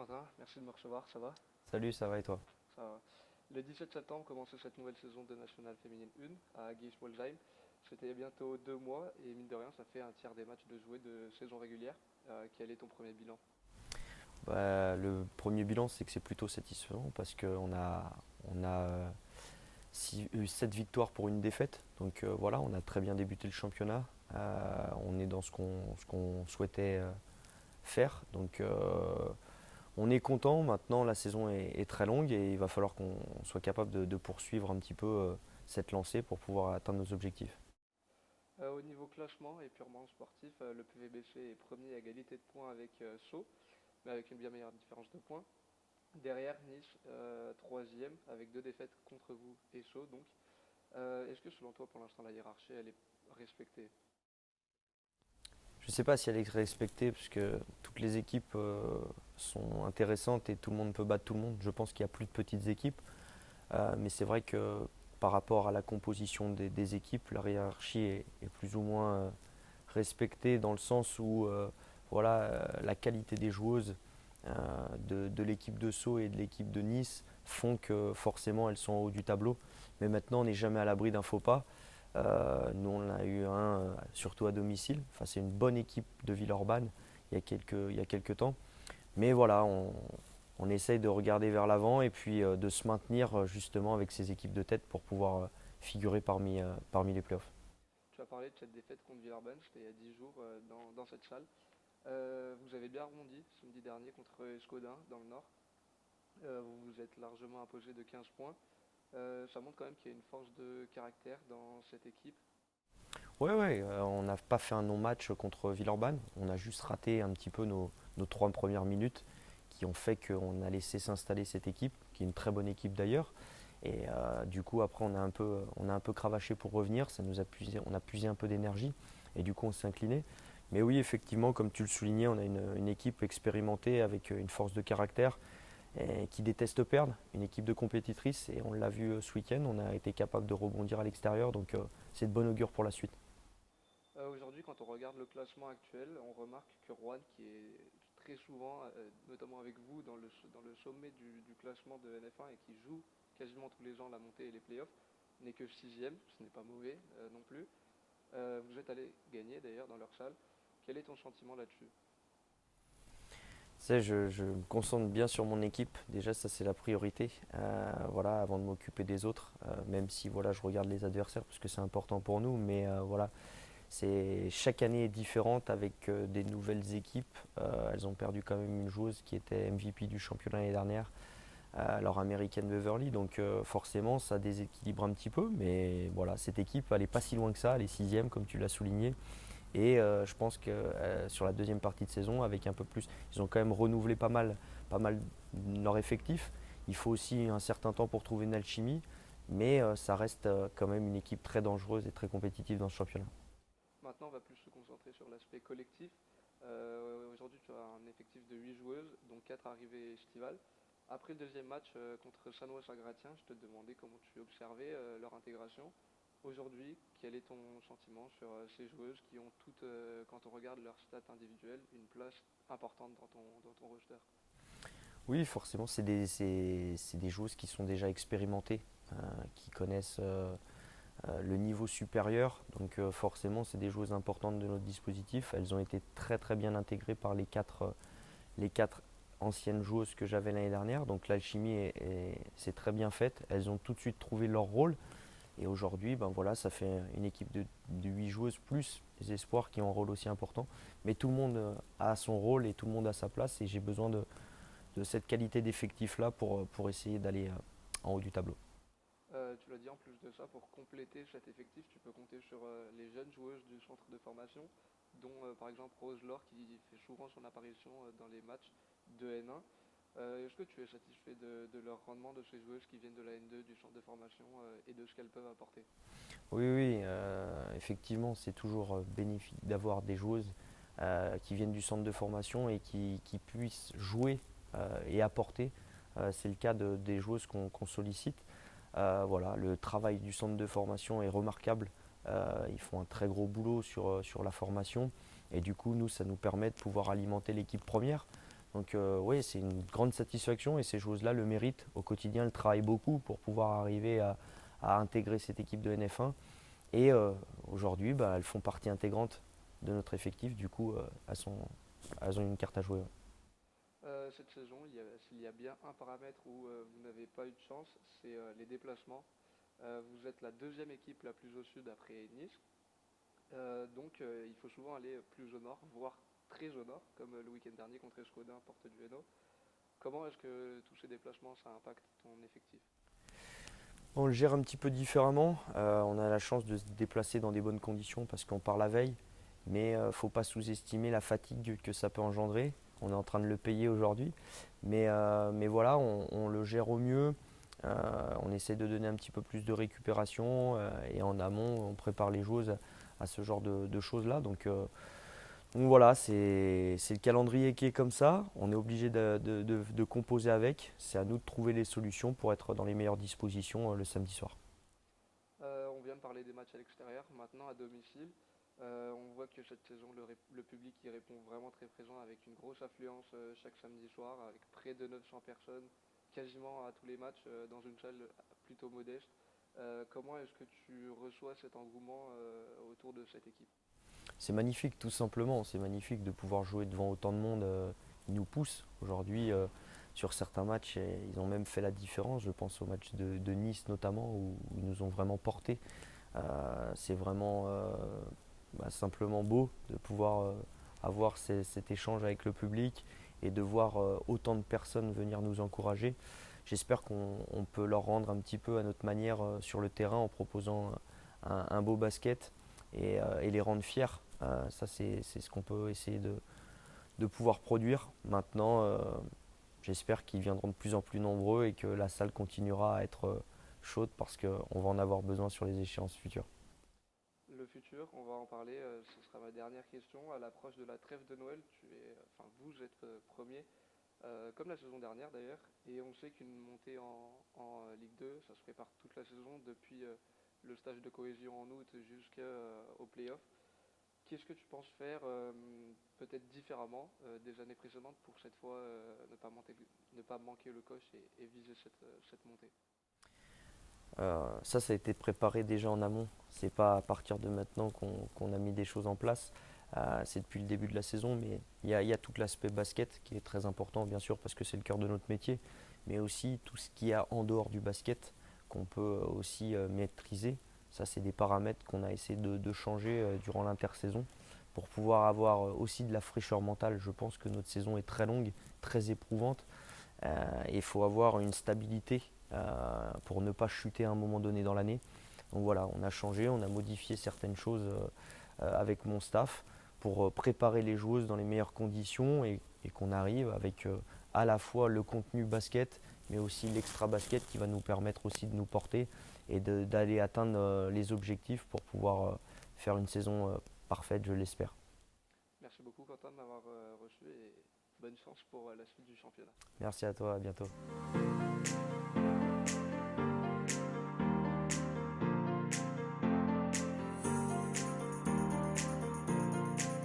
Quentin, merci de me recevoir, ça va? Salut, ça va et toi? Ça va. Le 17 septembre commençait cette nouvelle saison de National Féminine 1 à Guiche-Molsheim. C'était il y a bientôt 2 mois et mine de rien, ça fait un tiers des matchs de jouer de saison régulière. Quel est ton premier bilan? Le premier bilan, c'est que c'est plutôt satisfaisant parce qu'on a eu 7 victoires pour une défaite. Donc voilà, on a très bien débuté le championnat. On est dans ce qu'on souhaitait faire. Donc on est content. Maintenant, la saison est très longue et il va falloir qu'on soit capable de poursuivre un petit peu cette lancée pour pouvoir atteindre nos objectifs. Au niveau classement et purement sportif, le PVBC est premier à égalité de points avec Sceaux, mais avec une bien meilleure différence de points. Derrière, Nice, troisième, avec deux défaites contre vous et Sceaux. Donc, est-ce que selon toi, pour l'instant, la hiérarchie, elle est respectée? Je ne sais pas si elle est respectée parce que toutes les équipes sont intéressantes et tout le monde peut battre tout le monde. Je pense qu'il y a plus de petites équipes. Mais c'est vrai que par rapport à la composition des équipes, la hiérarchie est plus ou moins respectée dans le sens où voilà, la qualité des joueuses de l'équipe de Sceaux et de l'équipe de Nice font que forcément elles sont en haut du tableau. Mais maintenant, on n'est jamais à l'abri d'un faux pas. Nous, on a eu un, surtout à domicile. Enfin, c'est une bonne équipe de Villeurbanne il y a quelques temps. Mais voilà, on essaye de regarder vers l'avant et puis de se maintenir justement avec ces équipes de tête pour pouvoir figurer parmi les playoffs. Tu as parlé de cette défaite contre Villeurbanne, c'était il y a 10 jours dans cette salle. Vous avez bien rebondi samedi dernier contre Escodin dans le Nord. Vous vous êtes largement imposé de 15 points. Ça montre quand même qu'il y a une force de caractère dans cette équipe. Ouais, ouais, on n'a pas fait un non-match contre Villeurbanne. On a juste raté un petit peu nos 3 premières minutes qui ont fait qu'on a laissé s'installer cette équipe, qui est une très bonne équipe d'ailleurs. Et du coup, après, on a un peu cravaché pour revenir. On a puisé un peu d'énergie et du coup, on s'est incliné. Mais oui, effectivement, comme tu le soulignais, on a une équipe expérimentée avec une force de caractère et qui déteste perdre, une équipe de compétitrices. Et on l'a vu ce week-end, on a été capable de rebondir à l'extérieur. Donc, c'est de bon augure pour la suite. Aujourd'hui, quand on regarde le classement actuel, on remarque que Rouen, qui est très souvent, notamment avec vous, dans le sommet du classement de NF1 et qui joue quasiment tous les ans la montée et les playoffs, n'est que sixième, ce n'est pas mauvais non plus. Vous êtes allé gagner d'ailleurs dans leur salle. Quel est ton sentiment là-dessus? Tu sais, je me concentre bien sur mon équipe. Déjà, ça c'est la priorité. Voilà, avant de m'occuper des autres. Même si voilà, je regarde les adversaires parce que c'est important pour nous. Mais voilà, chaque année est différente avec des nouvelles équipes. Elles ont perdu quand même une joueuse qui était MVP du championnat l'année dernière, alors américaine Beverly. Donc forcément, ça déséquilibre un petit peu. Mais voilà, cette équipe, elle n'est pas si loin que ça. Elle est sixième, comme tu l'as souligné. Et je pense que sur la deuxième partie de saison, avec un peu plus, ils ont quand même renouvelé pas mal leur effectif. Il faut aussi un certain temps pour trouver une alchimie, mais ça reste quand même une équipe très dangereuse et très compétitive dans ce championnat. Maintenant, on va plus se concentrer sur l'aspect collectif. Aujourd'hui, tu as un effectif de 8 joueuses, dont 4 arrivées estivales. Après le deuxième match contre Sanois Sagratien, je te demandais comment tu observais leur intégration. Aujourd'hui, quel est ton sentiment sur ces joueuses qui ont toutes, quand on regarde leurs stats individuelles, une place importante dans ton roster? Oui, forcément, c'est des joueuses qui sont déjà expérimentées, qui connaissent le niveau supérieur. Donc forcément, c'est des joueuses importantes de notre dispositif. Elles ont été très très bien intégrées par les quatre anciennes joueuses que j'avais l'année dernière. Donc l'alchimie s'est très bien faite. Elles ont tout de suite trouvé leur rôle. Et aujourd'hui, ben voilà, ça fait une équipe de 8 joueuses plus les espoirs qui ont un rôle aussi important. Mais tout le monde a son rôle et tout le monde a sa place. Et j'ai besoin de cette qualité d'effectif-là pour essayer d'aller en haut du tableau. Tu l'as dit, en plus de ça, pour compléter cet effectif, tu peux compter sur les jeunes joueuses du centre de formation, dont par exemple Rose Laure qui fait souvent son apparition dans les matchs de N1. Est-ce que tu es satisfait de leur rendement, de ces joueuses qui viennent de la N2 du centre de formation et de ce qu'elles peuvent apporter? Oui, oui, effectivement, c'est toujours bénéfique d'avoir des joueuses qui viennent du centre de formation et qui puissent jouer et apporter. C'est le cas des joueuses qu'on sollicite. Voilà, le travail du centre de formation est remarquable. Ils font un très gros boulot sur la formation. Et du coup, nous, ça nous permet de pouvoir alimenter l'équipe première. Donc oui, c'est une grande satisfaction et ces joueuses-là le méritent. Au quotidien, elles travaillent beaucoup pour pouvoir arriver à intégrer cette équipe de NF1. Et aujourd'hui, elles font partie intégrante de notre effectif. Du coup, elles ont une carte à jouer. Ouais. Cette saison, s'il y a bien un paramètre où vous n'avez pas eu de chance, c'est les déplacements. Vous êtes la deuxième équipe la plus au sud après Nice. Donc il faut souvent aller plus au nord, voire très au nord, comme le week-end dernier contre Escodin, Porte du Hainaut. Comment est-ce que tous ces déplacements, ça impacte ton effectif? On le gère un petit peu différemment. On a la chance de se déplacer dans des bonnes conditions parce qu'on part la veille. Mais il ne faut pas sous-estimer la fatigue que ça peut engendrer. On est en train de le payer aujourd'hui. Mais voilà, on le gère au mieux. On essaie de donner un petit peu plus de récupération. Et en amont, on prépare les joueuses à ce genre de choses-là. Donc voilà, c'est le calendrier qui est comme ça. On est obligé de composer avec. C'est à nous de trouver les solutions pour être dans les meilleures dispositions le samedi soir. On vient de parler des matchs à l'extérieur, maintenant à domicile. On voit que cette saison, le public y répond vraiment très présent avec une grosse affluence chaque samedi soir, avec près de 900 personnes, quasiment à tous les matchs, dans une salle plutôt modeste. Comment est-ce que tu reçois cet engouement autour de cette équipe? C'est magnifique, tout simplement. C'est magnifique de pouvoir jouer devant autant de monde. Ils nous poussent. Aujourd'hui, sur certains matchs, ils ont même fait la différence. Je pense au match de Nice notamment, où ils nous ont vraiment portés. C'est vraiment simplement beau de pouvoir avoir cet échange avec le public et de voir autant de personnes venir nous encourager. J'espère qu'on peut leur rendre un petit peu à notre manière sur le terrain en proposant un beau basket et les rendre fiers. Ça, c'est ce qu'on peut essayer de pouvoir produire. Maintenant, j'espère qu'ils viendront de plus en plus nombreux et que la salle continuera à être chaude parce qu'on va en avoir besoin sur les échéances futures. Le futur, on va en parler, ce sera ma dernière question. À l'approche de la trêve de Noël, vous êtes premier, comme la saison dernière d'ailleurs, et on sait qu'une montée en Ligue 2, ça se prépare toute la saison, depuis le stage de cohésion en août jusqu'au play-off. Qu'est-ce que tu penses faire peut-être différemment des années précédentes pour cette fois ne pas manquer le coche et viser cette montée? Ça a été préparé déjà en amont. C'est pas à partir de maintenant qu'on a mis des choses en place. C'est depuis le début de la saison, mais il y a tout l'aspect basket qui est très important, bien sûr, parce que c'est le cœur de notre métier, mais aussi tout ce qu'il y a en dehors du basket qu'on peut aussi maîtriser. Ça, c'est des paramètres qu'on a essayé de changer durant l'intersaison pour pouvoir avoir aussi de la fraîcheur mentale. Je pense que notre saison est très longue, très éprouvante. Et il faut avoir une stabilité pour ne pas chuter à un moment donné dans l'année. Donc voilà, on a changé, on a modifié certaines choses avec mon staff pour préparer les joueuses dans les meilleures conditions et qu'on arrive avec à la fois le contenu basket, mais aussi l'extra basket qui va nous permettre aussi de nous porter et d'aller atteindre les objectifs pour pouvoir faire une saison parfaite, je l'espère. Merci beaucoup Quentin de m'avoir reçu et bonne chance pour la suite du championnat. Merci à toi, à bientôt.